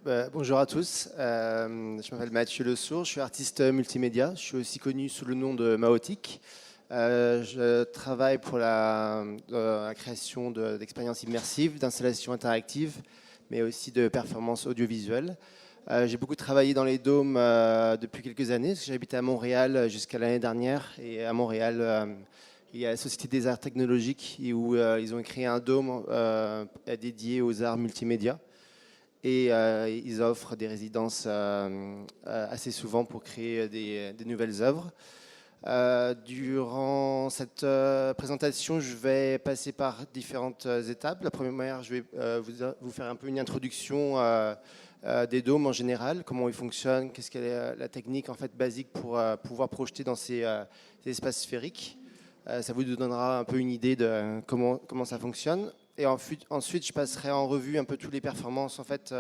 Bonjour à tous, je m'appelle Mathieu Le Sourd, je suis artiste multimédia, je suis aussi connu sous le nom de Maotic. Je travaille pour la création d'expériences immersives, d'installations interactives, mais aussi de performances audiovisuelles. J'ai beaucoup travaillé dans les dômes depuis quelques années, parce que j'habitais à Montréal jusqu'à l'année dernière, et à Montréal, il y a la Société des Arts Technologiques, où ils ont créé un dôme dédié aux arts multimédia. Et ils offrent des résidences assez souvent pour créer des nouvelles œuvres. Durant cette présentation, je vais passer par différentes étapes. La première, je vais vous faire un peu une introduction des dômes en général, comment ils fonctionnent, qu'est-ce qu'est la technique en fait basique pour pouvoir projeter dans ces espaces sphériques. Ça vous donnera un peu une idée de comment ça fonctionne. Et ensuite, je passerai en revue un peu toutes les performances en fait,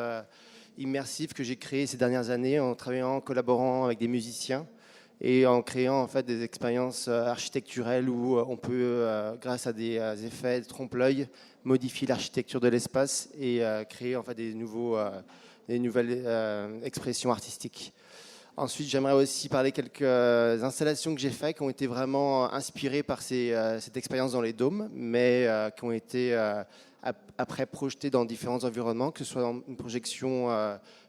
immersives que j'ai créées ces dernières années en travaillant, en collaborant avec des musiciens et en créant en fait, des expériences architecturales où on peut, grâce à des effets de trompe-l'œil, modifier l'architecture de l'espace et créer en fait, des nouvelles expressions artistiques. Ensuite, j'aimerais aussi parler quelques installations que j'ai faites qui ont été vraiment inspirées par cette expérience dans les dômes, mais qui ont été après projetées dans différents environnements, que ce soit dans une projection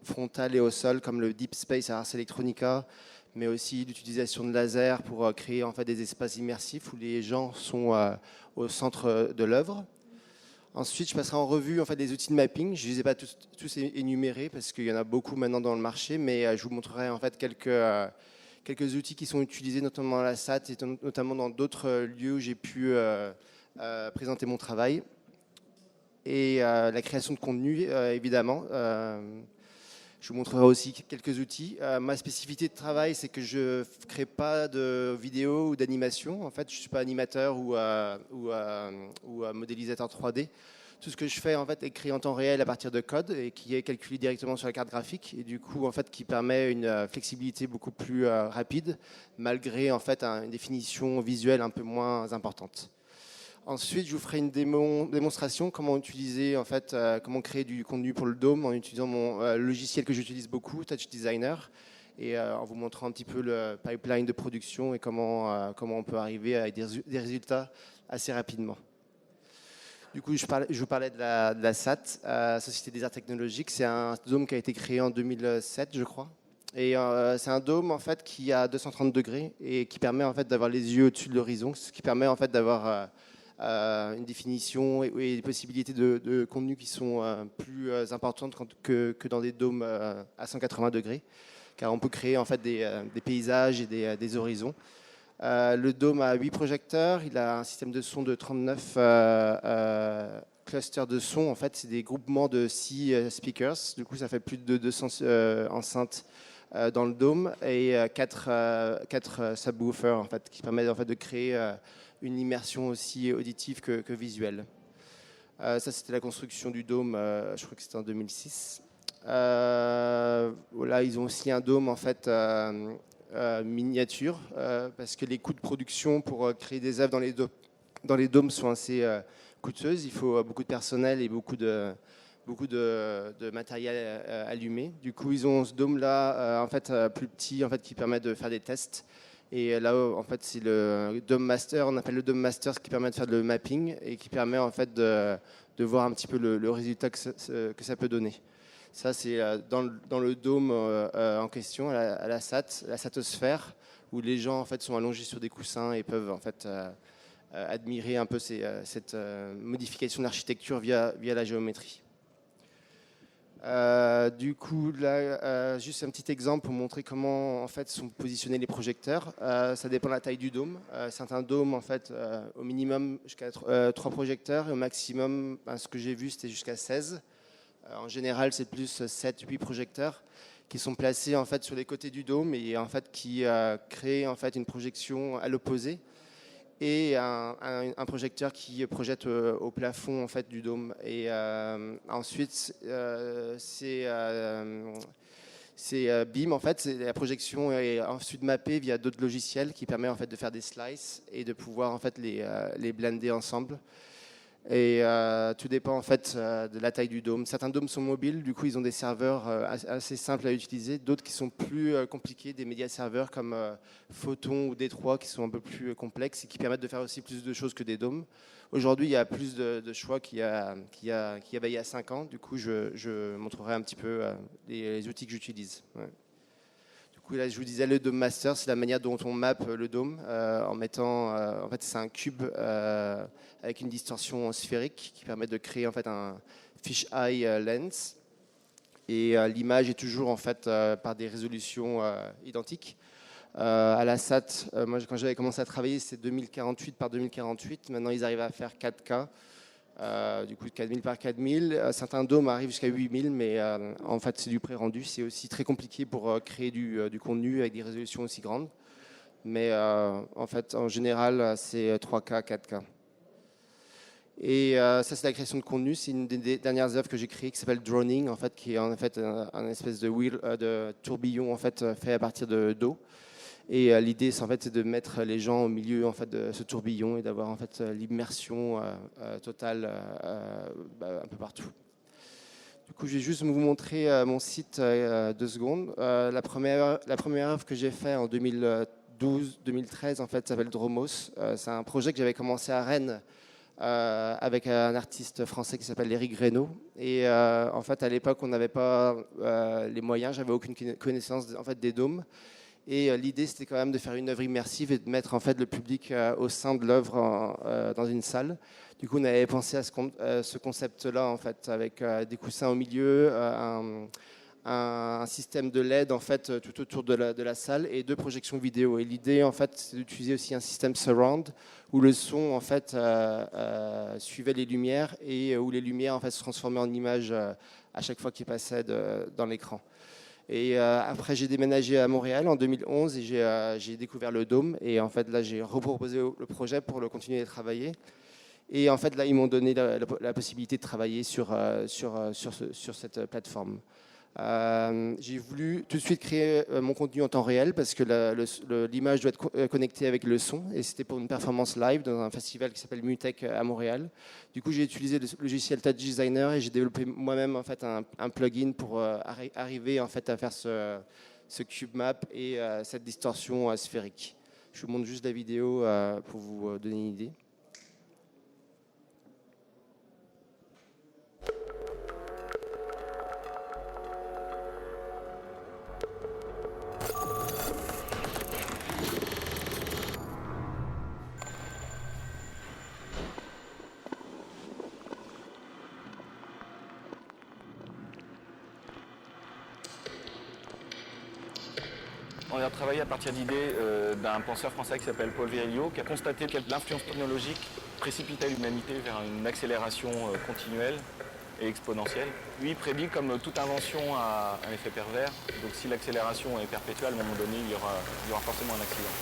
frontale et au sol, comme le Deep Space à Ars Electronica, mais aussi l'utilisation de laser pour créer en fait, des espaces immersifs où les gens sont au centre de l'œuvre. Ensuite, je passerai en revue en fait, des outils de mapping. Je ne les ai pas tous énumérés parce qu'il y en a beaucoup maintenant dans le marché, mais je vous montrerai en fait, quelques outils qui sont utilisés notamment à la SAT et notamment dans d'autres lieux où j'ai pu présenter mon travail. Et la création de contenu, évidemment. Je vous montrerai aussi quelques outils. Ma spécificité de travail, c'est que je ne crée pas de vidéos ou d'animation. En fait, je ne suis pas animateur ou modélisateur 3D. Tout ce que je fais, en fait, est créé en temps réel à partir de code et qui est calculé directement sur la carte graphique et du coup, en fait, qui permet une flexibilité beaucoup plus rapide, malgré en fait une définition visuelle un peu moins importante. Ensuite, je vous ferai une démonstration comment utiliser, en fait, comment créer du contenu pour le dôme en utilisant mon logiciel que j'utilise beaucoup, Touch Designer, et en vous montrant un petit peu le pipeline de production et comment on peut arriver à des résultats assez rapidement. Du coup, je vous parlais de la SAT, Société des Arts Technologiques. C'est un dôme qui a été créé en 2007, je crois. Et c'est un dôme en fait qui a 230 degrés et qui permet en fait d'avoir les yeux au-dessus de l'horizon, ce qui permet en fait d'avoir une définition et des possibilités de contenu qui sont plus importantes que dans des dômes à 180 degrés, car on peut créer en fait des paysages et des horizons. Le dôme a 8 projecteurs, il a un système de son de 39 clusters de son. En fait, c'est des groupements de 6 speakers, du coup ça fait plus de 200 enceintes dans le dôme et 4 subwoofers en fait, qui permettent en fait, de créer une immersion aussi auditive que visuelle. Ça, c'était la construction du dôme, je crois que c'était en 2006. Voilà, ils ont aussi un dôme en fait, miniature, parce que les coûts de production pour créer des œuvres dans les dômes sont assez coûteuses. Il faut beaucoup de personnel et beaucoup de matériel allumé. Du coup, ils ont ce dôme-là, en fait, plus petit, en fait, qui permet de faire des tests. Et là, en fait, c'est le Dome Master, on appelle le Dome Master, ce qui permet de faire le mapping et qui permet en fait de voir un petit peu le résultat que ça peut donner. Ça, c'est dans le dôme en question, à la SAT, la satosphère, où les gens en fait sont allongés sur des coussins et peuvent en fait admirer un peu cette modification de l'architecture via la géométrie. Du coup, là, juste un petit exemple pour montrer comment en fait sont positionnés les projecteurs. Ça dépend de la taille du dôme. Certains dômes, en fait, au minimum jusqu'à 3 projecteurs et au maximum, ce que j'ai vu, c'était jusqu'à 16. En général, c'est plus 7-8 projecteurs qui sont placés en fait sur les côtés du dôme et en fait qui créent en fait une projection à l'opposé et un projecteur qui projette au plafond en fait du dôme. Et ensuite, c'est BIM en fait, la projection est ensuite mappée via d'autres logiciels qui permet en fait de faire des slices et de pouvoir en fait les blender ensemble. Et tout dépend en fait de la taille du dôme. Certains dômes sont mobiles, du coup ils ont des serveurs assez simples à utiliser, d'autres qui sont plus compliqués, des médias serveurs comme Photon ou D3 qui sont un peu plus complexes et qui permettent de faire aussi plus de choses que des dômes. Aujourd'hui il y a plus de choix qu'il y avait il y a 5 ans, du coup je montrerai un petit peu les outils que j'utilise. Ouais. Du coup, là, je vous disais, le Dome Master, c'est la manière dont on map le dôme en mettant, en fait, c'est un cube avec une distorsion sphérique qui permet de créer en fait un fisheye lens. Et l'image est toujours en fait par des résolutions identiques. À la SAT, moi, quand j'avais commencé à travailler, c'était 2048 par 2048. Maintenant, ils arrivent à faire 4K. Du coup 4000 par 4000. Certains dômes arrivent jusqu'à 8000, mais en fait c'est du pré-rendu. C'est aussi très compliqué pour créer du contenu avec des résolutions aussi grandes. Mais en fait en général c'est 3K, 4K. Et ça c'est la création de contenu. C'est une des dernières œuvres que j'ai créées qui s'appelle Droning, en fait, qui est en fait un espèce de tourbillon en fait fait à partir d'eau. Et l'idée, c'est de mettre les gens au milieu en fait, de ce tourbillon et d'avoir en fait, l'immersion totale un peu partout. Du coup, je vais juste vous montrer mon site 2 secondes. La première œuvre que j'ai faite en 2012-2013 en fait, s'appelle Dromos. C'est un projet que j'avais commencé à Rennes avec un artiste français qui s'appelle Éric Greno. Et en fait, à l'époque, on n'avait pas les moyens, j'avais aucune connaissance en fait, des dômes. Et l'idée, c'était quand même de faire une œuvre immersive et de mettre en fait le public au sein de l'œuvre dans une salle. Du coup, on avait pensé à ce concept-là en fait, avec des coussins au milieu, un système de LED en fait tout autour de la salle et 2 projections vidéo. Et l'idée, en fait, c'est d'utiliser aussi un système surround où le son en fait suivait les lumières et où les lumières en fait se transformaient en images à chaque fois qu'ils passaient dans l'écran. Et après, j'ai déménagé à Montréal en 2011 et j'ai découvert le Dôme. Et en fait, là, j'ai reproposé le projet pour le continuer à travailler. Et en fait, là, ils m'ont donné la possibilité de travailler sur cette plateforme. J'ai voulu tout de suite créer mon contenu en temps réel parce que l'image doit être connectée avec le son et c'était pour une performance live dans un festival qui s'appelle Mutech à Montréal. Du coup, j'ai utilisé le logiciel Touch Designer et j'ai développé moi-même en fait un plugin pour arriver en fait à faire ce cube map et cette distorsion sphérique. Je vous montre juste la vidéo pour vous donner une idée. On a travaillé à partir d'idées d'un penseur français qui s'appelle Paul Virilio, qui a constaté que l'influence technologique précipitait l'humanité vers une accélération continuelle et exponentielle. Lui, il prédit comme toute invention a un effet pervers. Donc si l'accélération est perpétuelle, à un moment donné, il y aura forcément un accident.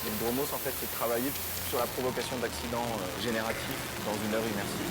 Donc Dromos, en fait, c'est de travailler sur la provocation d'accidents génératifs dans une œuvre immersive.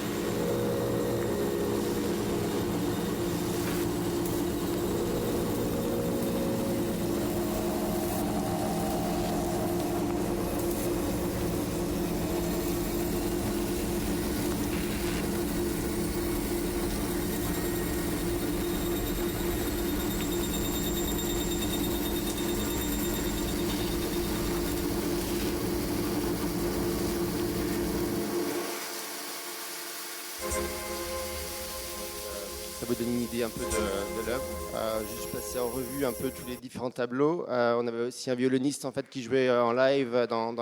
Ça vous donne une idée un peu de l'œuvre. Juste passer en revue un peu tous les différents tableaux. On avait aussi un violoniste en fait qui jouait en live dans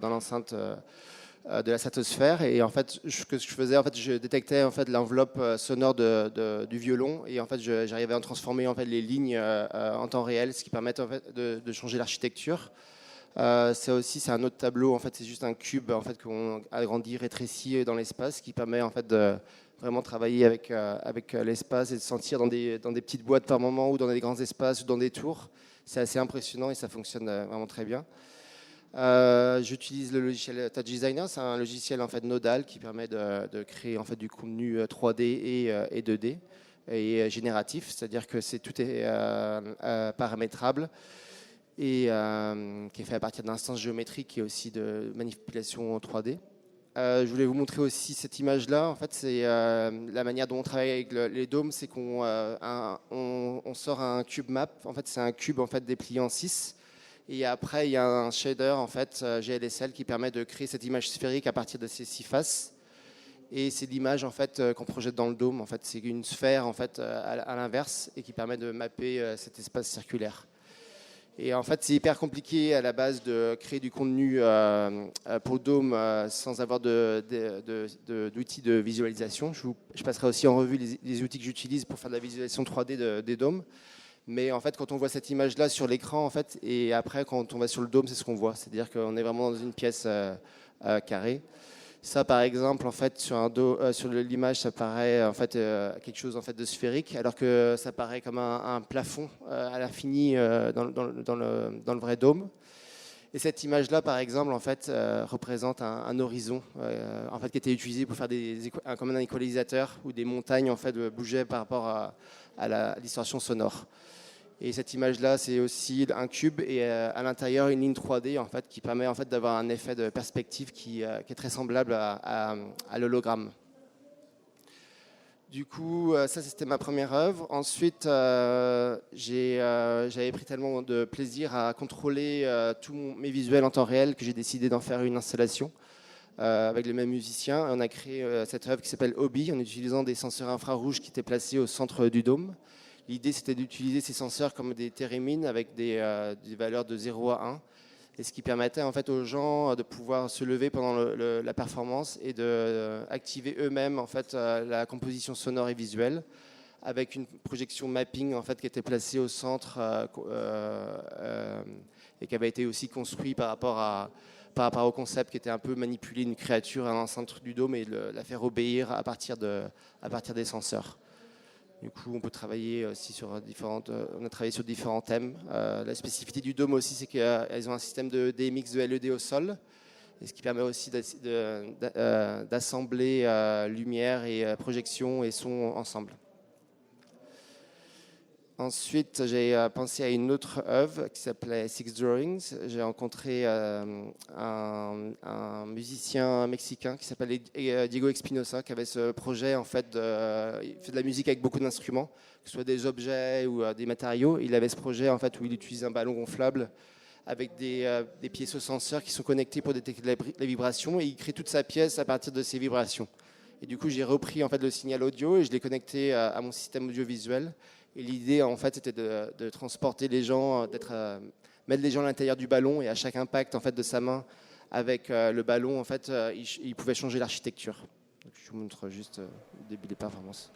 l'enceinte de la stratosphère. Et en fait, ce que je faisais, en fait, je détectais en fait l'enveloppe sonore du violon et en fait, j'arrivais à transformer en fait les lignes en temps réel, ce qui permet en fait de changer l'architecture. C'est un autre tableau. En fait, c'est juste un cube en fait qu'on agrandit, rétrécit dans l'espace, qui permet en fait de vraiment travailler avec l'espace et de sentir dans des petites boîtes par moment ou dans des grands espaces ou dans des tours. C'est assez impressionnant et ça fonctionne vraiment très bien. J'utilise le logiciel Touch Designer. C'est un logiciel en fait nodal qui permet de créer en fait du contenu 3D et 2D et génératif, c'est-à-dire que tout est paramétrable et qui est fait à partir d'instances géométriques et aussi de manipulation 3D. Je voulais vous montrer aussi cette image-là. En fait, c'est la manière dont on travaille avec les dômes, c'est qu'on sort un cube map. En fait, c'est un cube en fait déplié en 6. Et après, il y a un shader en fait GLSL qui permet de créer cette image sphérique à partir de ces 6 faces. Et c'est l'image en fait qu'on projette dans le dôme. En fait, c'est une sphère en fait à l'inverse et qui permet de mapper cet espace circulaire. Et en fait, c'est hyper compliqué à la base de créer du contenu pour le dôme sans avoir d'outils de visualisation. Je passerai aussi en revue les outils que j'utilise pour faire de la visualisation 3D des dômes. Mais en fait, quand on voit cette image-là sur l'écran, en fait, et après, quand on va sur le dôme, c'est ce qu'on voit. C'est-à-dire qu'on est vraiment dans une pièce carrée. Ça, par exemple, en fait, sur l'image, ça paraît en fait quelque chose en fait de sphérique, alors que ça paraît comme un plafond à l'infini dans le vrai dôme. Et cette image-là, par exemple, en fait, représente un horizon, en fait, qui était utilisé pour faire comme un équalisateur où des montagnes en fait bougeaient par rapport à la distorsion sonore. Et cette image-là, c'est aussi un cube et à l'intérieur une ligne 3D en fait, qui permet en fait, d'avoir un effet de perspective qui est très semblable à l'hologramme. Du coup, ça c'était ma première œuvre. Ensuite, j'avais pris tellement de plaisir à contrôler tous mes visuels en temps réel que j'ai décidé d'en faire une installation avec les mêmes musiciens. On a créé cette œuvre qui s'appelle Hobby en utilisant des senseurs infrarouges qui étaient placés au centre du dôme. L'idée, c'était d'utiliser ces senseurs comme des térémines avec des valeurs de 0 à 1, et ce qui permettait en fait aux gens de pouvoir se lever pendant la performance et d'activer eux-mêmes en fait la composition sonore et visuelle avec une projection mapping en fait qui était placée au centre et qui avait été aussi construit par rapport au concept qui était un peu manipuler une créature à un centre du dôme et la faire obéir à partir des senseurs. Du coup, on peut travailler aussi on a travaillé sur différents thèmes. La spécificité du dôme aussi, c'est qu'ils ont un système de DMX de LED au sol, et ce qui permet aussi d'assembler lumière et projection et son ensemble. Ensuite, j'ai pensé à une autre œuvre qui s'appelait Six Drawings. J'ai rencontré un musicien mexicain qui s'appelle Diego Espinosa, qui avait ce projet en fait. Il fait de la musique avec beaucoup d'instruments, que ce soit des objets ou des matériaux. Il avait ce projet en fait où il utilise un ballon gonflable avec des pièces senseurs qui sont connectées pour détecter les vibrations, et il crée toute sa pièce à partir de ces vibrations. Et du coup, j'ai repris en fait le signal audio et je l'ai connecté à mon système audiovisuel. Et l'idée, en fait, c'était de transporter les gens, mettre les gens à l'intérieur du ballon, et à chaque impact en fait, de sa main avec le ballon, en fait, il pouvait changer l'architecture. Donc, je vous montre juste le début des performances.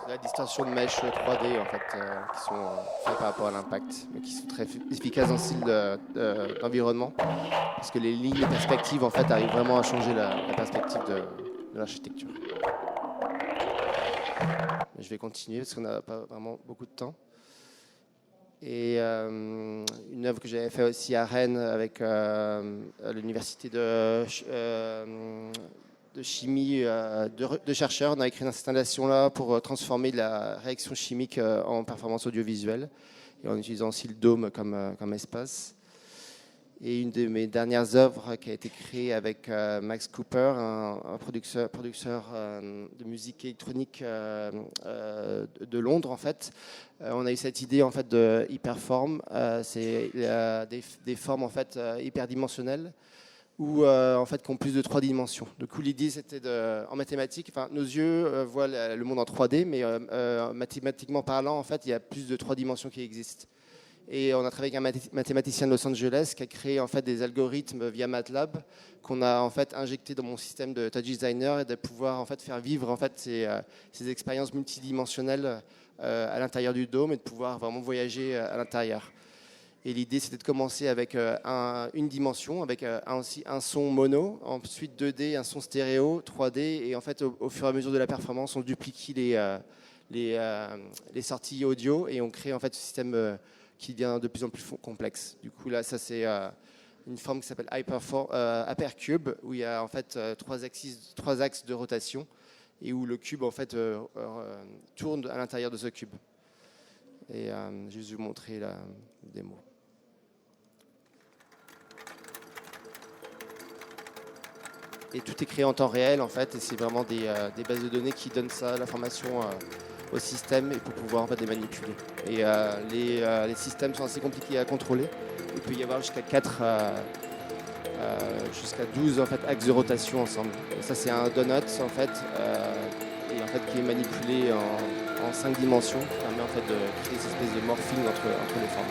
La distorsion de mèches 3D en fait, qui sont faites par rapport à l'impact, mais qui sont très efficaces dans le style d'environnement, parce que les lignes de perspective en fait arrivent vraiment à changer la perspective de l'architecture. Je vais continuer parce qu'on n'a pas vraiment beaucoup de temps. Et une œuvre que j'avais fait aussi à Rennes avec l'université de chimie de chercheurs. On a créé une installation-là pour transformer la réaction chimique en performance audiovisuelle, et en utilisant aussi le dôme comme espace. Et une de mes dernières œuvres qui a été créée avec Max Cooper, un producteur de musique électronique de Londres en fait. On a eu cette idée en fait de hyperforme. C'est des formes en fait hyperdimensionnelles, ou en fait qui ont plus de 3 dimensions. Du coup, l'idée c'était en mathématiques, enfin, nos yeux voient le monde en 3D, mais mathématiquement parlant, en fait, il y a plus de 3 dimensions qui existent. Et on a travaillé avec un mathématicien de Los Angeles qui a créé en fait des algorithmes via MATLAB qu'on a en fait injecté dans mon système de Touch Designer et de pouvoir en fait faire vivre en fait ces expériences multidimensionnelles à l'intérieur du dôme et de pouvoir vraiment voyager à l'intérieur. Et l'idée, c'était de commencer avec une dimension, avec un son mono, ensuite 2D, un son stéréo, 3D, et en fait, au fur et à mesure de la performance, on duplique les sorties audio et on crée en fait ce système qui devient de plus en plus complexe. Du coup, là, ça c'est une forme qui s'appelle Hypercube, où il y a en fait trois axes de rotation et où le cube en fait tourne à l'intérieur de ce cube. Et je vais vous montrer la démo. Et tout est créé en temps réel en fait, et c'est vraiment des bases de données qui donnent ça, l'information au système et pour pouvoir en fait les manipuler. Et les systèmes sont assez compliqués à contrôler. Il peut y avoir jusqu'à 12 en fait, axes de rotation ensemble. Et ça c'est un donut en fait, et en fait qui est manipulé en 5 dimensions, qui permet en fait de créer cette espèce de morphing entre les formes.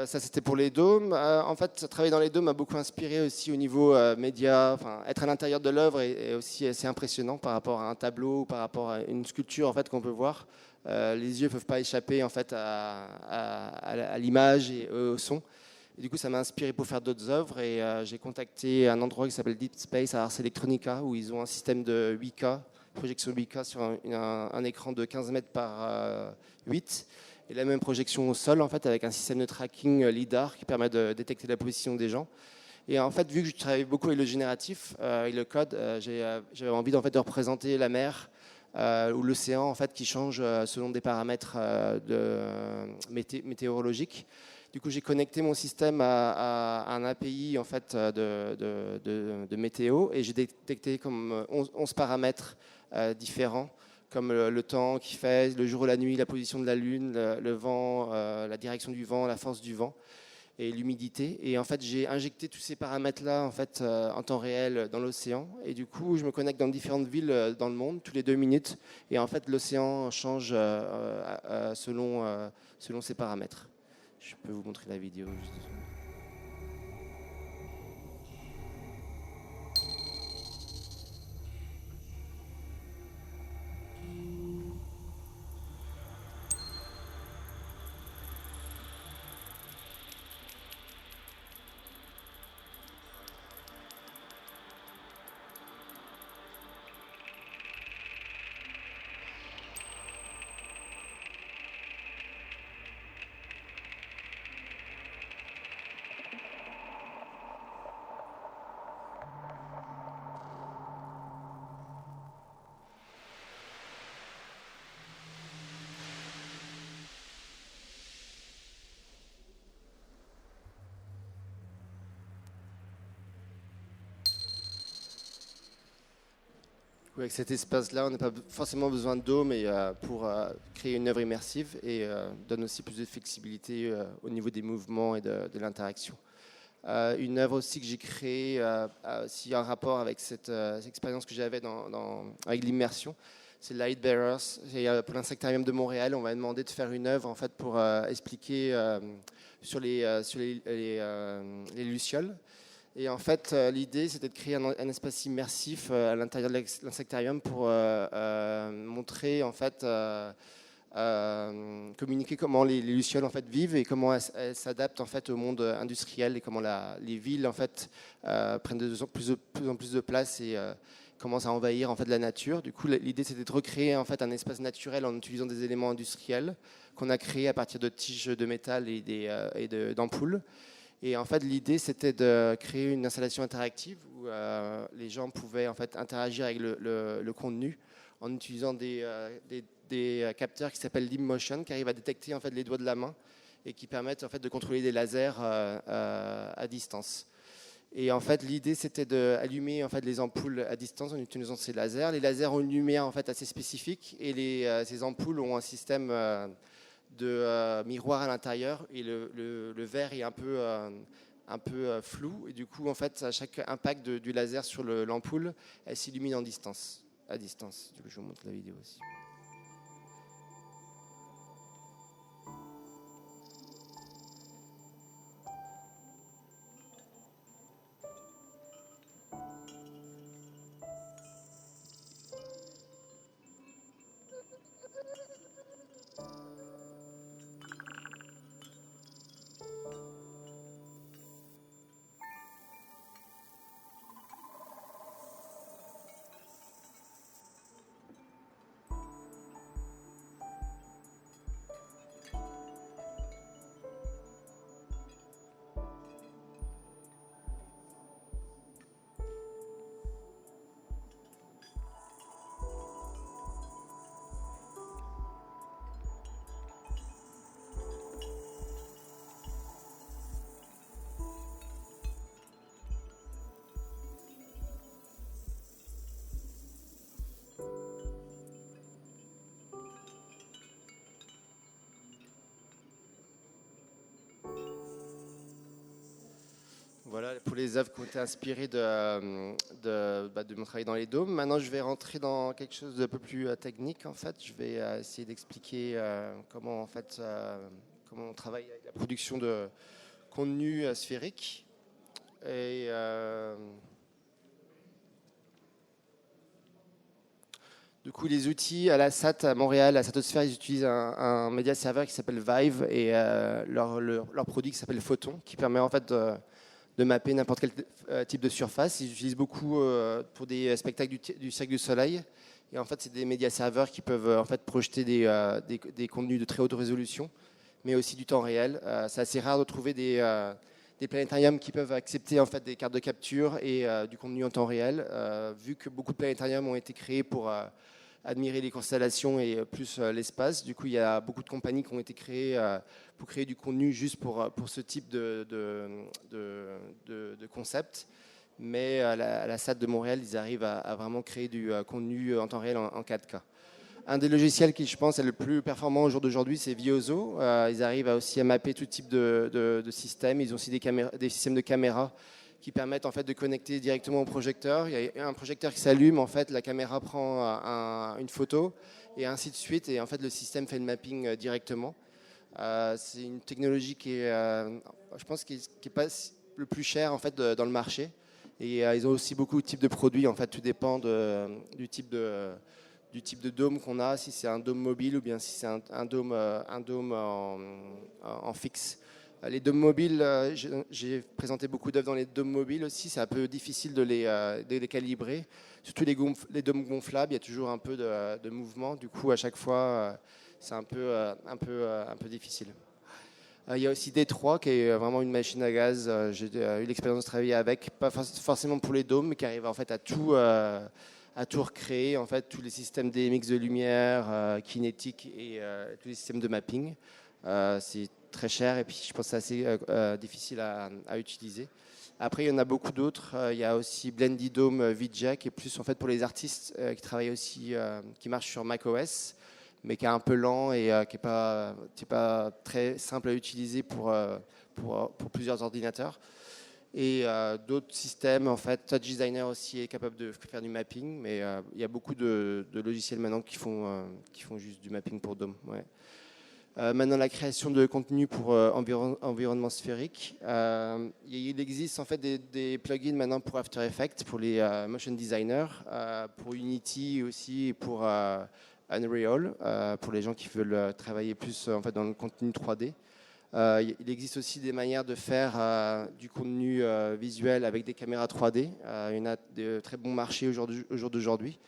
Ça c'était pour les dômes. En fait, travailler dans les dômes m'a beaucoup inspiré aussi au niveau média. Enfin, être à l'intérieur de l'œuvre est aussi assez impressionnant par rapport à un tableau ou par rapport à une sculpture en fait qu'on peut voir. Les yeux ne peuvent pas échapper en fait à l'image et au son. Et du coup, ça m'a inspiré pour faire d'autres œuvres et j'ai contacté un endroit qui s'appelle Deep Space à Ars Electronica où ils ont un système de 8K, projection 8K sur un écran de 15 mètres par 8. Et la même projection au sol, en fait, avec un système de tracking LiDAR qui permet de détecter la position des gens. Et en fait, vu que je travaille beaucoup avec le génératif et le code, j'avais envie en fait, de représenter la mer ou l'océan en fait, qui change selon des paramètres météorologiques. Du coup, j'ai connecté mon système à un API en fait, de météo et j'ai détecté comme 11 paramètres différents, comme le temps qu'il fait, le jour ou la nuit, la position de la lune, le vent, la direction du vent, la force du vent et l'humidité. Et en fait, j'ai injecté tous ces paramètres-là en fait en temps réel dans l'océan. Et du coup, je me connecte dans différentes villes dans le monde tous les 2 minutes. Et en fait, l'océan change selon ces paramètres. Je peux vous montrer la vidéo. Avec cet espace-là, on n'a pas forcément besoin de dos, mais pour créer une œuvre immersive et donne aussi plus de flexibilité au niveau des mouvements et de l'interaction. Une œuvre aussi que j'ai créée, aussi un rapport avec cette expérience que j'avais avec l'immersion, c'est Light Bearers. Pour l'Insectarium de Montréal, on m'a demandé de faire une œuvre en fait, pour expliquer sur les lucioles. Et en fait, l'idée, c'était de créer un espace immersif à l'intérieur de l'insectarium pour montrer, en fait, communiquer comment les lucioles en fait vivent et comment elles s'adaptent en fait au monde industriel et comment les villes en fait prennent de plus en plus de place et commencent à envahir en fait la nature. Du coup, l'idée, c'était de recréer en fait un espace naturel en utilisant des éléments industriels qu'on a créés à partir de tiges de métal et d'ampoules. Et en fait, l'idée, c'était de créer une installation interactive où les gens pouvaient en fait interagir avec le contenu en utilisant des capteurs qui s'appellent LimMotion, qui arrivent à détecter en fait les doigts de la main et qui permettent en fait de contrôler des lasers à distance. Et en fait, l'idée, c'était d'allumer en fait les ampoules à distance en utilisant ces lasers. Les lasers ont une lumière en fait assez spécifique, et ces ampoules ont un système de miroir à l'intérieur, et le verre est un peu flou. Et du coup, en fait, à chaque impact du laser sur l'ampoule, elle s'illumine à distance. Du coup, je vous montre la vidéo aussi. Voilà pour les œuvres qui ont été inspirées de mon travail dans les dômes. Maintenant, je vais rentrer dans quelque chose d'un peu plus technique. En fait, je vais essayer d'expliquer comment on travaille avec la production de contenu sphérique. Et du coup, les outils à la SAT à Montréal, à Satosphère, ils utilisent un média serveur qui s'appelle Vive, et leur produit qui s'appelle Photon, qui permet en fait de mapper n'importe quel type de surface. Ils utilisent beaucoup pour des spectacles du Cirque du Soleil. Et en fait, c'est des médias serveurs qui peuvent en fait projeter des contenus de très haute résolution, mais aussi du temps réel. C'est assez rare de trouver des planétariums qui peuvent accepter en fait des cartes de capture et du contenu en temps réel, vu que beaucoup de planétariums ont été créés pour admirer les constellations et plus l'espace. Du coup, il y a beaucoup de compagnies qui ont été créées pour créer du contenu juste pour ce type de concept. Mais à la SAT de Montréal, ils arrivent à vraiment créer du contenu en temps réel en 4K. Un des logiciels qui, je pense, est le plus performant au jour d'aujourd'hui, c'est Viozo. Ils arrivent aussi à mapper tout type de système. Ils ont aussi des systèmes de caméras qui permettent en fait de connecter directement au projecteur. Il y a un projecteur qui s'allume, en fait, la caméra prend une photo et ainsi de suite. Et en fait, le système fait le mapping directement. C'est une technologie qui est, je pense, qui est pas le plus cher en fait dans le marché. Et ils ont aussi beaucoup de types de produits. En fait, tout dépend du type de dôme qu'on a, si c'est un dôme mobile ou bien si c'est un dôme en fixe. Les dômes mobiles, j'ai présenté beaucoup d'œuvres dans les dômes mobiles aussi. C'est un peu difficile de les calibrer. Surtout les dômes gonflables, il y a toujours un peu de mouvement. Du coup, à chaque fois, c'est un peu difficile. Il y a aussi D3 qui est vraiment une machine à gaz. J'ai eu l'expérience de travailler avec, pas forcément pour les dômes, mais qui arrive en fait à tout recréer, en fait, tous les systèmes DMX de lumière, kinétique et tous les systèmes de mapping. C'est très cher et puis je pense que c'est assez difficile à utiliser. Après, il y en a beaucoup d'autres. Il y a aussi Blendy Dome VJA qui est plus en fait pour les artistes qui travaillent aussi, qui marche sur macOS, mais qui est un peu lent et qui n'est pas très simple à utiliser pour plusieurs ordinateurs. Et d'autres systèmes, en fait, Touch Designer aussi est capable de faire du mapping, mais il y a beaucoup de logiciels maintenant qui font juste du mapping pour DOM. Ouais. Maintenant, la création de contenu pour environnement sphérique. Il existe en fait des plugins maintenant pour After Effects, pour les motion designers, pour Unity aussi, et pour Unreal, pour les gens qui veulent travailler plus en fait dans le contenu 3D. Il existe aussi des manières de faire du contenu visuel avec des caméras 3D. Il y en a de très bons marchés au jour d'aujourd'hui.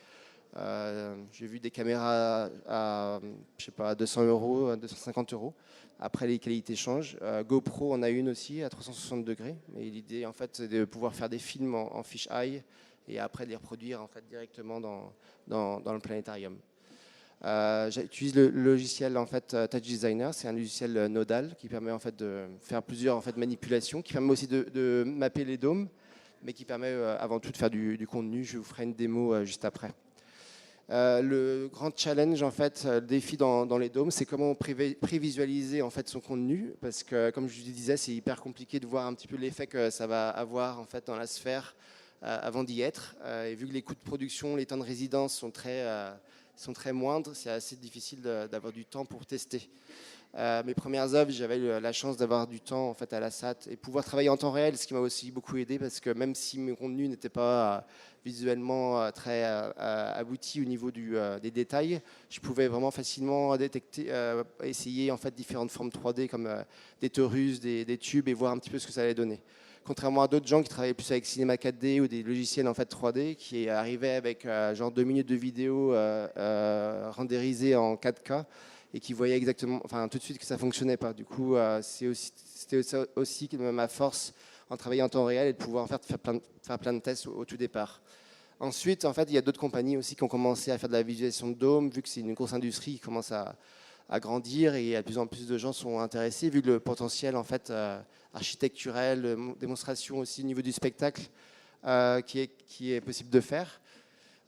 J'ai vu des caméras à, je sais pas, 200 €, 250 €. Après, les qualités changent. GoPro en a une aussi à 360 degrés. Et l'idée, en fait, c'est de pouvoir faire des films en fisheye et après de les reproduire en fait directement dans le planétarium. J'utilise le logiciel en fait Touch Designer, c'est un logiciel nodal qui permet en fait de faire plusieurs en fait manipulations, qui permet aussi de mapper les dômes, mais qui permet avant tout de faire du contenu. Je vous ferai une démo juste après. Le grand challenge, en fait, le défi dans les dômes, c'est comment prévisualiser en fait son contenu, parce que comme je vous disais, c'est hyper compliqué de voir un petit peu l'effet que ça va avoir en fait dans la sphère avant d'y être. Et vu que les coûts de production, les temps de résidence sont très moindres, c'est assez difficile d'avoir du temps pour tester. Mes premières œuvres, j'avais eu la chance d'avoir du temps en fait à la SAT et pouvoir travailler en temps réel, ce qui m'a aussi beaucoup aidé parce que même si mes contenus n'étaient pas visuellement très aboutis au niveau des détails, je pouvais vraiment facilement détecter, essayer en fait différentes formes 3D comme des torus, des tubes et voir un petit peu ce que ça allait donner. Contrairement à d'autres gens qui travaillaient plus avec Cinema 4D ou des logiciels en fait 3D qui arrivaient avec genre 2 minutes de vidéo renderisée en 4K et qui voyaient exactement, enfin tout de suite que ça fonctionnait pas. Du coup, c'était aussi ma force en travaillant en temps réel et de pouvoir faire plein de tests au tout départ. Ensuite, en fait, il y a d'autres compagnies aussi qui ont commencé à faire de la visualisation de dômes, vu que c'est une grosse industrie qui commence à grandir et de plus en plus de gens sont intéressés, vu le potentiel en fait architecturel, démonstration aussi au niveau du spectacle qui est possible de faire.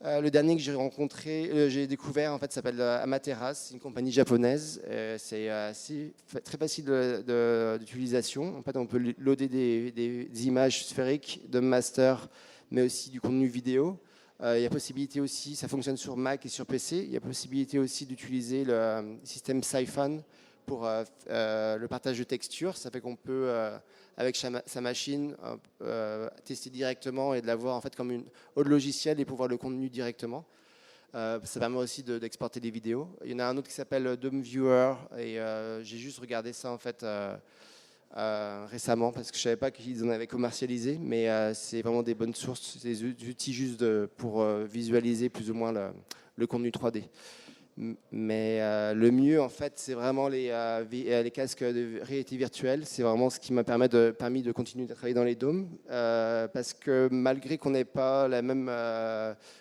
Le dernier que j'ai rencontré, j'ai découvert, en fait, s'appelle Amaterasu, c'est une compagnie japonaise. C'est très facile d'utilisation. En fait, on peut loader des images sphériques de master, mais aussi du contenu vidéo. Il y a possibilité aussi, ça fonctionne sur Mac et sur PC. Il y a possibilité aussi d'utiliser le système Siphon pour le partage de textures. Ça fait qu'on peut, avec sa machine, tester directement et de l'avoir en fait comme une autre logiciel et pouvoir le contenu directement. Ça permet aussi d'exporter des vidéos. Il y en a un autre qui s'appelle Dome Viewer et j'ai juste regardé ça en fait récemment parce que je savais pas qu'ils en avaient commercialisé, mais c'est vraiment des bonnes sources, des outils juste pour visualiser plus ou moins le contenu 3D. Mais le mieux, en fait, c'est vraiment les casques de réalité virtuelle. C'est vraiment ce qui m'a permis de continuer de travailler dans les dômes. Parce que malgré qu'on n'ait pas la même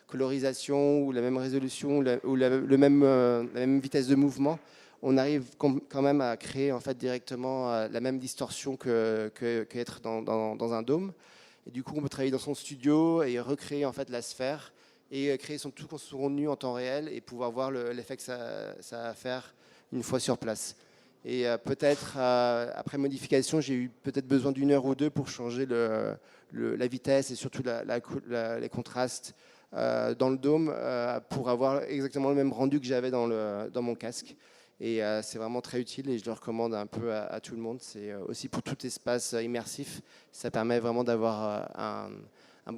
colorisation ou la même résolution ou la même vitesse de mouvement, on arrive quand même à créer en fait, directement la même distorsion qu'être dans un dôme. Et du coup, on peut travailler dans son studio et recréer en fait, la sphère et créer tout son contenu en temps réel et pouvoir voir l'effet que ça va faire une fois sur place. Et peut-être, après modification, j'ai eu peut-être besoin d'une heure ou deux pour changer la vitesse et surtout les contrastes dans le dôme pour avoir exactement le même rendu que j'avais dans mon casque. Et c'est vraiment très utile et je le recommande un peu à tout le monde. C'est aussi pour tout espace immersif. Ça permet vraiment d'avoir un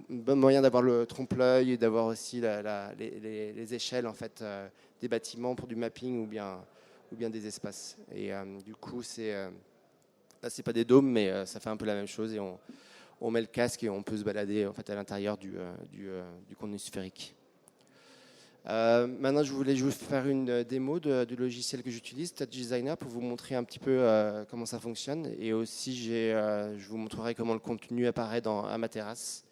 bon moyen d'avoir le trompe-l'œil et d'avoir aussi les échelles en fait, des bâtiments pour du mapping ou bien des espaces. Et du coup, là, c'est pas des dômes, mais ça fait un peu la même chose. Et on met le casque et on peut se balader en fait, à l'intérieur du contenu sphérique. Maintenant, je voulais vous faire une démo du logiciel que j'utilise, Touch Designer, pour vous montrer un petit peu comment ça fonctionne. Et aussi, je vous montrerai comment le contenu apparaît dans Amaterasu.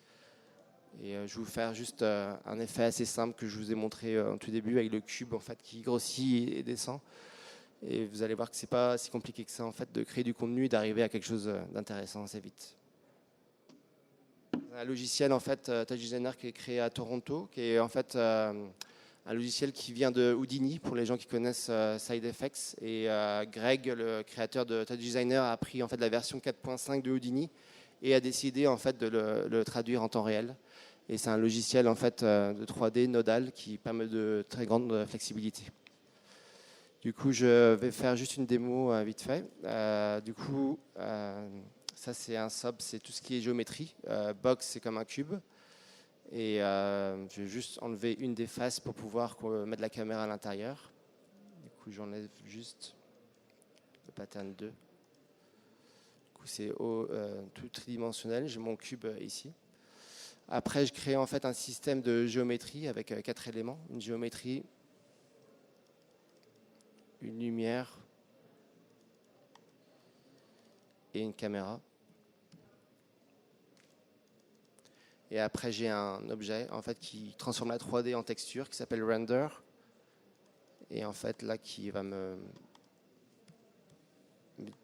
Et je vais vous faire juste un effet assez simple que je vous ai montré en tout début avec le cube en fait, qui grossit et descend. Et vous allez voir que c'est pas si compliqué que ça en fait, de créer du contenu et d'arriver à quelque chose d'intéressant assez vite. Un logiciel en fait, Touch Designer qui est créé à Toronto, qui est en fait un logiciel qui vient de Houdini pour les gens qui connaissent SideFX. Et Greg, le créateur de Touch Designer, a pris en fait la version 4.5 de Houdini et a décidé en fait de le traduire en temps réel. Et c'est un logiciel en fait de 3D nodal qui permet de très grande flexibilité. Du coup, je vais faire juste une démo vite fait. Du coup, ça c'est un sub, c'est tout ce qui est géométrie. Box, c'est comme un cube. Et je vais juste enlever une des faces pour pouvoir mettre la caméra à l'intérieur. Du coup, j'enlève juste le pattern 2. Du coup, c'est tout tridimensionnel. J'ai mon cube ici. Après, je crée en fait un système de géométrie avec 4 éléments. Une géométrie, une lumière et une caméra. Et après, j'ai un objet en fait, qui transforme la 3D en texture qui s'appelle render. Et en fait, là, qui va me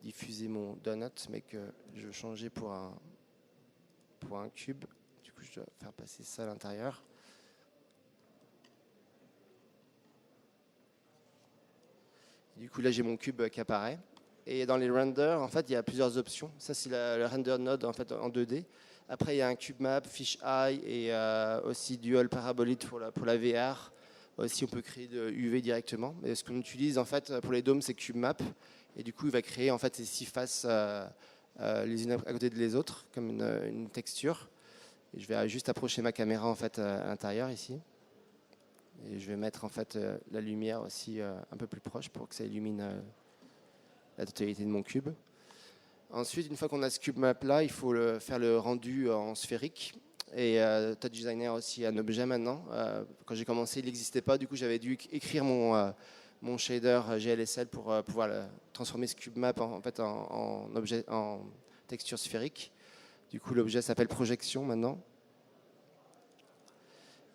diffuser mon donut, mais que je veux changer pour un cube. Du coup, je dois faire passer ça à l'intérieur. Du coup, là, j'ai mon cube qui apparaît. Et dans les renders, en fait, il y a plusieurs options. Ça, c'est le render node en fait, en 2D. Après, il y a un cube map, fisheye et aussi dual parabolide pour la VR. Aussi, on peut créer de UV directement. Mais ce qu'on utilise en fait pour les dômes, c'est cube map. Et du coup, il va créer en fait ces 6 faces les unes à côté de les autres, comme une texture. Et je vais juste approcher ma caméra en fait à l'intérieur ici. Et je vais mettre en fait la lumière aussi un peu plus proche pour que ça illumine la totalité de mon cube. Ensuite, une fois qu'on a ce cube map là, il faut faire le rendu en sphérique. Et Touch Designer aussi un objet maintenant. Quand j'ai commencé, il n'existait pas. Du coup, j'avais dû écrire mon shader GLSL pour pouvoir transformer ce cube map en fait en objet, en texture sphérique. Du coup, l'objet s'appelle projection maintenant.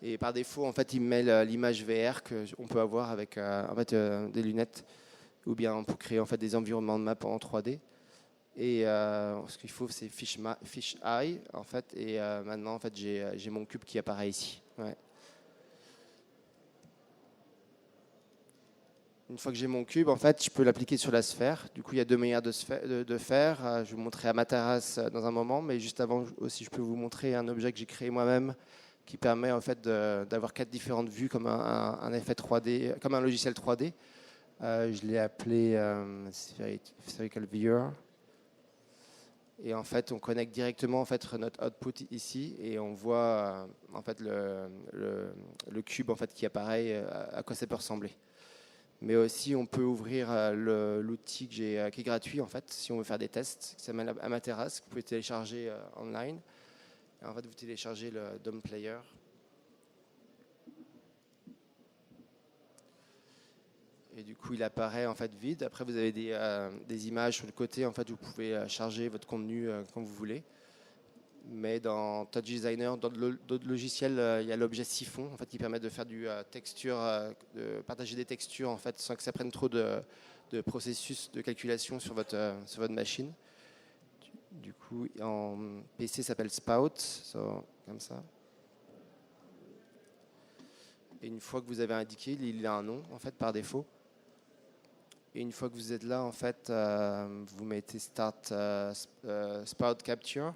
Et par défaut, en fait, il me met l'image VR qu'on peut avoir avec en fait, des lunettes, ou bien on peut créer en fait des environnements de map en 3D. Et ce qu'il faut, c'est fish eye en fait. Et maintenant, en fait, j'ai mon cube qui apparaît ici. Ouais. Une fois que j'ai mon cube, en fait, je peux l'appliquer sur la sphère. Du coup, il y a 2 manières de faire. Je vais vous montrer Amaterasu dans un moment, mais juste avant aussi, je peux vous montrer un objet que j'ai créé moi-même qui permet en fait d'avoir 4 différentes vues comme un effet 3D, comme un logiciel 3D. Je l'ai appelé Spherical Viewer. Et en fait, on connecte directement en fait notre output ici et on voit en fait le cube en fait qui apparaît, à quoi ça peut ressembler. Mais aussi, on peut ouvrir l'outil qui est gratuit en fait, si on veut faire des tests, qui s'appelle Amaterasu, que vous pouvez télécharger online. Et en fait, vous téléchargez le DOM Player. Et du coup, il apparaît en fait vide. Après, vous avez des images sur le côté. En fait, vous pouvez charger votre contenu comme vous voulez. Mais dans Touch Designer, dans d'autres logiciels, il y a l'objet siphon en fait, qui permet de faire du texture, de partager des textures en fait, sans que ça prenne trop de processus de calculation sur votre machine. Du coup, en PC, ça s'appelle Spout, comme ça. Et une fois que vous avez indiqué, il a un nom en fait par défaut. Et une fois que vous êtes là, en fait, vous mettez Start Spout Capture.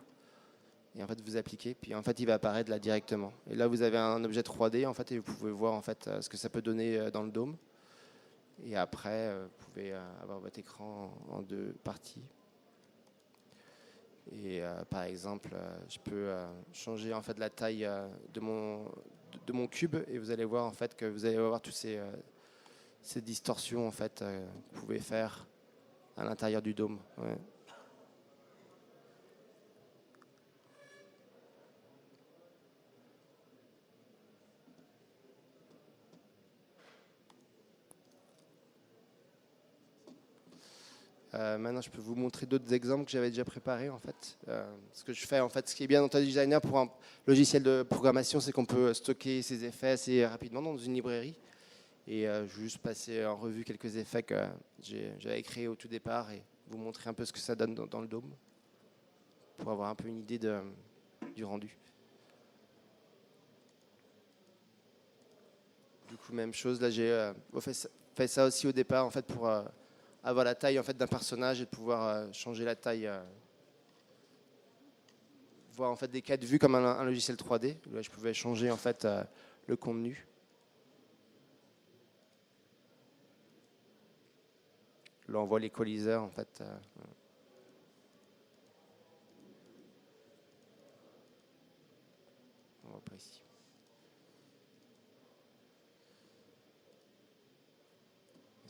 Et en fait, vous appliquez, puis en fait, il va apparaître là directement. Et là, vous avez un objet 3D, en fait, et vous pouvez voir en fait ce que ça peut donner dans le dôme. Et après, vous pouvez avoir votre écran en 2 parties. Et par exemple, je peux changer en fait la taille de mon cube, et vous allez voir en fait que vous allez avoir toutes ces distorsions en fait que vous pouvez faire à l'intérieur du dôme. Ouais. Maintenant, je peux vous montrer d'autres exemples que j'avais déjà préparés en fait. Ce que je fais en fait, ce qui est bien dans Touch Designer pour un logiciel de programmation, c'est qu'on peut stocker ses effets assez rapidement dans une librairie. Et je vais juste passer en revue quelques effets que j'avais créés au tout départ et vous montrer un peu ce que ça donne dans le dôme pour avoir un peu une idée du rendu. Du coup, même chose, là j'ai fait ça aussi au départ en fait pour avoir la taille en fait d'un personnage et de pouvoir changer la taille, voir en fait des cas de vue comme un logiciel 3D. Là, je pouvais changer en fait le contenu. Là, on voit les coliseurs en fait. On voit pas ici.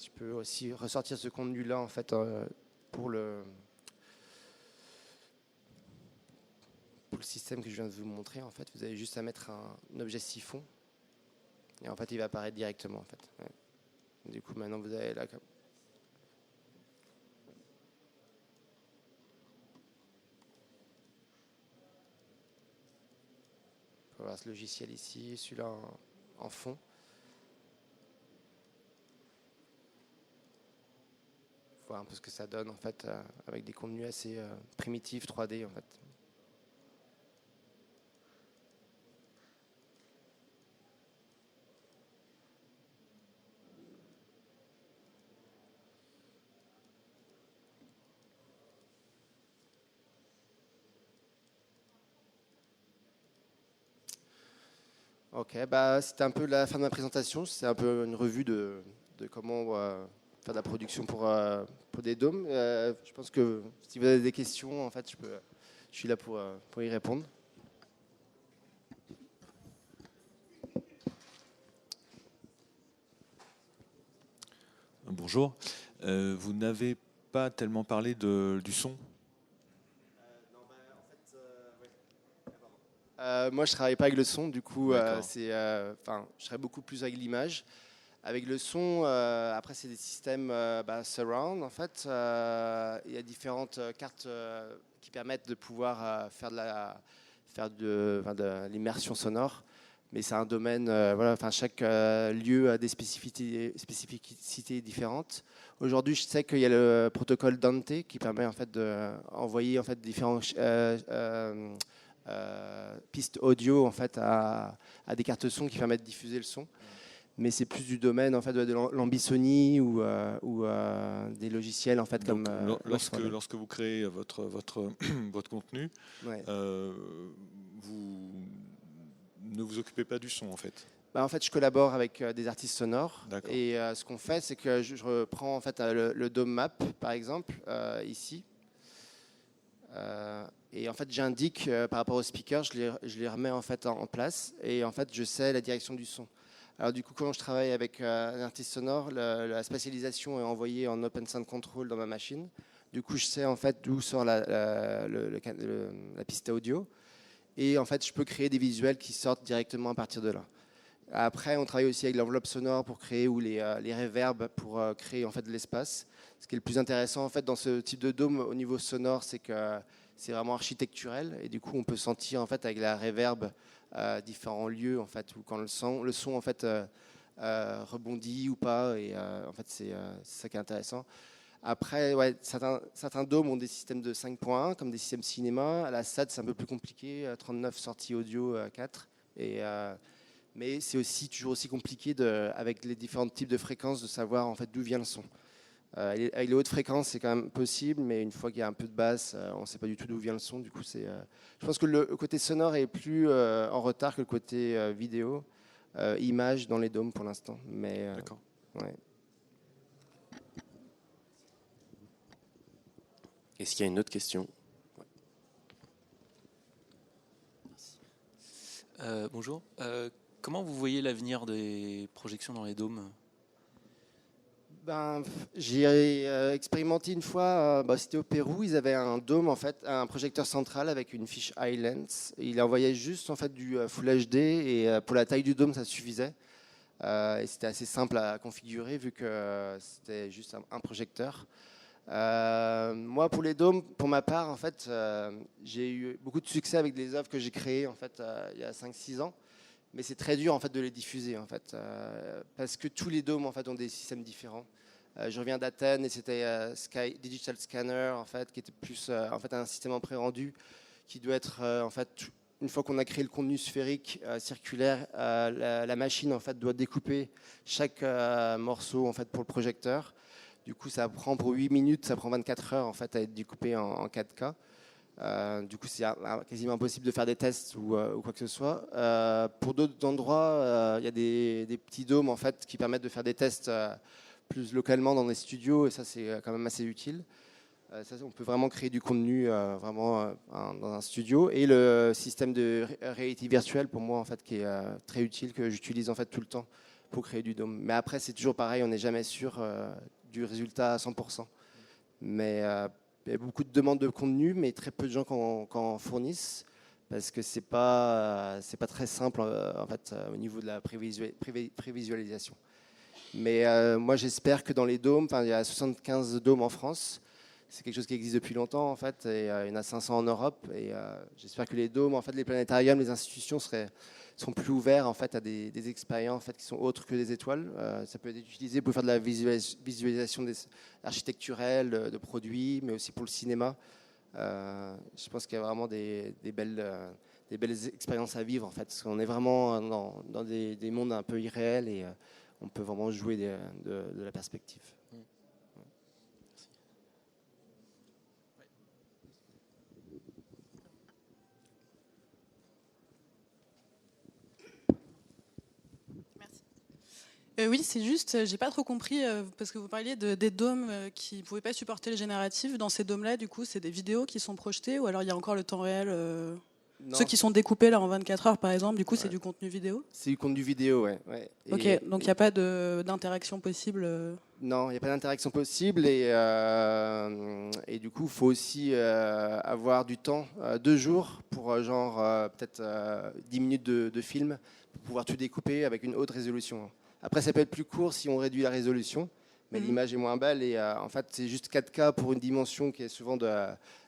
Je peux aussi ressortir ce contenu-là en fait pour le système que je viens de vous montrer. En fait, vous avez juste à mettre un objet siphon et en fait, il va apparaître directement en fait. Ouais. Du coup, maintenant, vous avez là. On peut voir ce logiciel ici, celui-là en fond. voir un peu ce que ça donne en fait, avec des contenus assez primitifs 3D en fait. Ok, bah, c'était un peu la fin de ma présentation. C'est un peu une revue de comment faire de la production pour des dômes. Je pense que si vous avez des questions, en fait, je suis là pour y répondre. Bonjour. Vous n'avez pas tellement parlé du son. Moi, je travaille pas avec le son, du coup, D'accord. je travaille beaucoup plus avec l'image. Avec le son, après, c'est des systèmes surround, en fait. Il y a différentes cartes qui permettent de pouvoir faire de l'immersion sonore. Mais c'est un domaine, voilà, enfin, chaque lieu a des spécificités différentes. Aujourd'hui, je sais qu'il y a le protocole Dante qui permet en fait d'envoyer en fait différents pistes audio en fait à des cartes son qui permettent de diffuser le son. Mais c'est plus du domaine en fait de l'ambissonie ou des logiciels en fait Donc, comme lorsque vous créez votre contenu, ouais. Vous ne vous occupez pas du son en fait. Bah, en fait, je collabore avec des artistes sonores. D'accord. Et ce qu'on fait, c'est que je reprends en fait le Dome Map, par exemple, ici. Et en fait, j'indique par rapport aux speakers, je les remets en fait en place. Et en fait, je sais la direction du son. Alors du coup, quand je travaille avec un artiste sonore, la spatialisation est envoyée en Open Sound Control dans ma machine. Du coup, je sais en fait d'où sort la piste audio. Et en fait, je peux créer des visuels qui sortent directement à partir de là. Après, on travaille aussi avec l'enveloppe sonore pour créer ou les reverbs pour créer en fait de l'espace. Ce qui est le plus intéressant en fait dans ce type de dôme au niveau sonore, c'est que c'est vraiment architecturel et du coup, on peut sentir en fait avec la reverb différents lieux en fait où quand le son en fait rebondit ou pas et en fait c'est ça qui est intéressant. Après, ouais, certains dômes ont des systèmes de 5.1 comme des systèmes cinéma. À la SAD, c'est un peu plus compliqué, 39 sorties audio 4. Mais c'est toujours aussi compliqué avec les différents types de fréquences de savoir en fait d'où vient le son. Avec les hautes fréquences, c'est quand même possible, mais une fois qu'il y a un peu de basse, on ne sait pas du tout d'où vient le son. Du coup, je pense que le côté sonore est plus en retard que le côté vidéo, image dans les dômes pour l'instant. Mais D'accord. ouais. Est-ce qu'il y a une autre question? Bonjour. Comment vous voyez l'avenir des projections dans les dômes? J'ai expérimenté une fois, c'était au Pérou, ils avaient un dôme en fait, un projecteur central avec une fiche Highlands. Il envoyait juste en fait du Full HD et pour la taille du dôme ça suffisait. Et c'était assez simple à configurer vu que c'était juste un projecteur. Moi, pour les dômes, pour ma part, en fait, j'ai eu beaucoup de succès avec des œuvres que j'ai créées en fait il y a 5-6 ans. Mais c'est très dur en fait de les diffuser en fait parce que tous les dômes en fait ont des systèmes différents. Je reviens d'Athènes et c'était Sky Digital Scanner en fait qui était plus en fait un système en pré-rendu qui doit être en fait une fois qu'on a créé le contenu sphérique circulaire, la machine en fait doit découper chaque morceau en fait pour le projecteur. Du coup, ça prend pour 8 minutes, ça prend 24 heures en fait à être découpé en 4K. Du coup, c'est quasiment impossible de faire des tests ou quoi que ce soit. Pour d'autres endroits, il y a des petits dômes en fait qui permettent de faire des tests plus localement dans des studios et ça, c'est quand même assez utile. Ça, on peut vraiment créer du contenu vraiment dans un studio. Et le système de réalité virtuelle, pour moi, en fait, qui est très utile, que j'utilise en fait tout le temps pour créer du dôme. Mais après, c'est toujours pareil, on n'est jamais sûr du résultat à 100%. Mais il y a beaucoup de demandes de contenu, mais très peu de gens qui en fournissent parce que c'est pas très simple en fait au niveau de la prévisualisation. Mais moi, j'espère que dans les dômes, il y a 75 dômes en France. c'est quelque chose qui existe depuis longtemps en fait, et il y en a 500 en Europe. Et j'espère que les dômes, en fait, les planétariums, les institutions sont plus ouverts en fait à des expériences en fait qui sont autres que des étoiles. Ça peut être utilisé pour faire de la visualisation architecturelle de produits, mais aussi pour le cinéma. Je pense qu'il y a vraiment des belles expériences à vivre en fait, parce qu'on est vraiment dans des mondes un peu irréels et on peut vraiment jouer de la perspective. Oui, c'est juste, j'ai pas trop compris, parce que vous parliez des dômes qui ne pouvaient pas supporter le génératif. Dans ces dômes-là, du coup, c'est des vidéos qui sont projetées ou alors il y a encore le temps réel ceux qui sont découpés là en 24 heures, par exemple, du coup, c'est du contenu vidéo? C'est du contenu vidéo, ouais. Ok, donc il n'y a pas d'interaction possible Non, il n'y a pas d'interaction possible et du coup, il faut aussi avoir du temps, 2 jours pour peut-être 10 minutes de film pour pouvoir tout découper avec une haute résolution. Après, ça peut être plus court si on réduit la résolution, mais l'image est moins belle et en fait, c'est juste 4K pour une dimension qui est souvent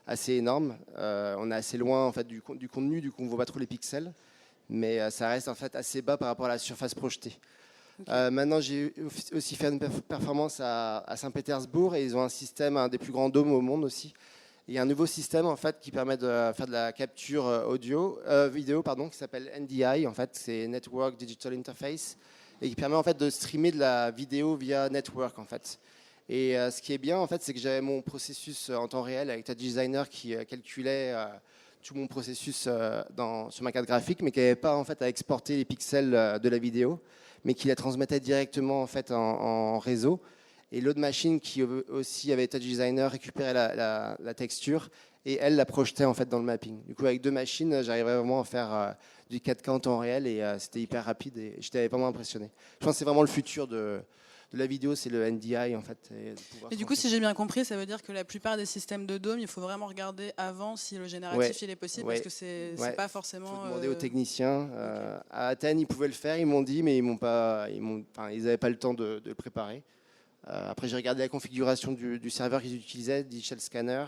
assez énorme. On est assez loin en fait, du contenu, du coup, on ne voit pas trop les pixels, mais ça reste en fait assez bas par rapport à la surface projetée. Okay. Maintenant, j'ai aussi fait une performance à Saint-Pétersbourg et ils ont un système, un des plus grands dômes au monde aussi. Il y a un nouveau système en fait qui permet de faire de la capture vidéo, qui s'appelle NDI. En fait, c'est Network Digital Interface et qui permet en fait de streamer de la vidéo via network en fait. Et ce qui est bien en fait, c'est que j'avais mon processus en temps réel avec Touch Designer qui calculait tout mon processus sur ma carte graphique, mais qui n'avait pas en fait à exporter les pixels de la vidéo, mais qui la transmettait directement en fait en réseau. Et l'autre machine qui aussi avait Touch Designer récupérait la texture et elle la projetait en fait dans le mapping. Du coup, avec 2 machines, j'arrivais vraiment à faire du 4K en temps réel et c'était hyper rapide et j'étais vraiment impressionné. Je pense que c'est vraiment le futur de la vidéo, c'est le NDI en fait. Et du coup, si j'ai bien compris, ça veut dire que la plupart des systèmes de dôme, il faut vraiment regarder avant si le génératif il est possible, parce que c'est pas forcément. Il faut demander aux techniciens. À Athènes, ils pouvaient le faire, ils m'ont dit, mais ils n'avaient pas le temps de le préparer. Après, j'ai regardé la configuration du serveur qu'ils utilisaient, Digital Scanner.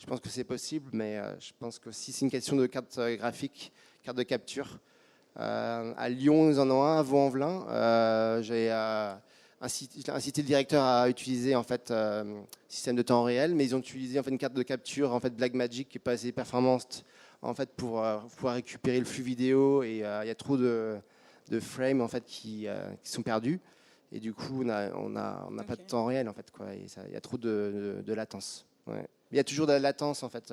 Je pense que c'est possible, mais je pense que si c'est une question de carte graphique, carte de capture. À Lyon, ils en ont un, à Vaux-en-Velin. J'ai incité le directeur à utiliser en fait système de temps réel, mais ils ont utilisé en fait une carte de capture en fait Blackmagic qui est pas assez performante en fait pour pouvoir récupérer le flux vidéo et il y a trop de frames en fait qui sont perdus et du coup on n'a pas de temps réel en fait quoi, et il y a trop de latence. Ouais. Il y a toujours de la latence en fait.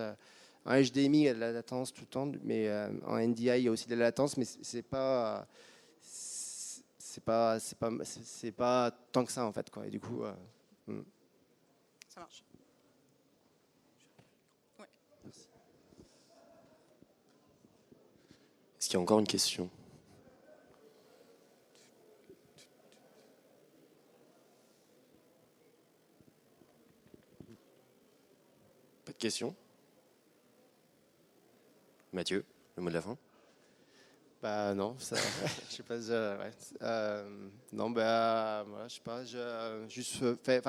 En HDMI il y a de la latence tout le temps, mais en NDI il y a aussi de la latence, mais c'est pas tant que ça en fait quoi. Et du coup ça marche. Ouais. Est-ce qu'il y a encore une question? Pas de questions? Mathieu, le mot de la fin? Bah non, ça, je sais pas. Non, bah voilà, je sais pas.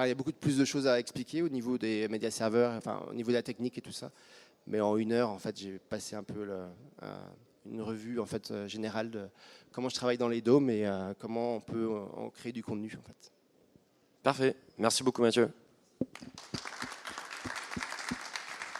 Il y a beaucoup plus de choses à expliquer au niveau des médias serveurs, enfin au niveau de la technique et tout ça. Mais en 1 heure, en fait, j'ai passé un peu une revue en fait générale de comment je travaille dans les dômes et comment on peut en créer du contenu en fait. Parfait. Merci beaucoup, Mathieu.